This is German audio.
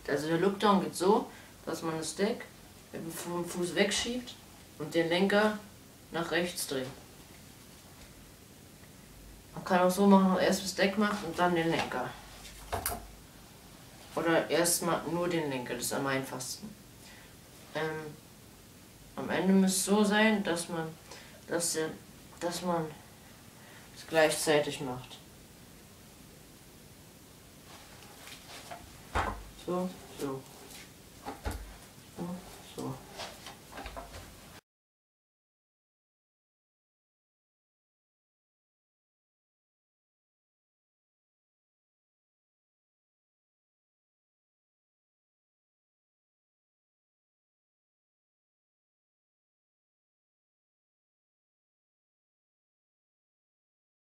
Also der Lookdown geht so, dass man das Deck vom Fuß wegschiebt und den Lenker nach rechts dreht. Man kann auch so machen, dass man erst das Deck macht und dann den Lenker. Oder erstmal nur den Lenker, das ist am einfachsten. Am Ende müsste es so sein, dass man das gleichzeitig macht. So, so.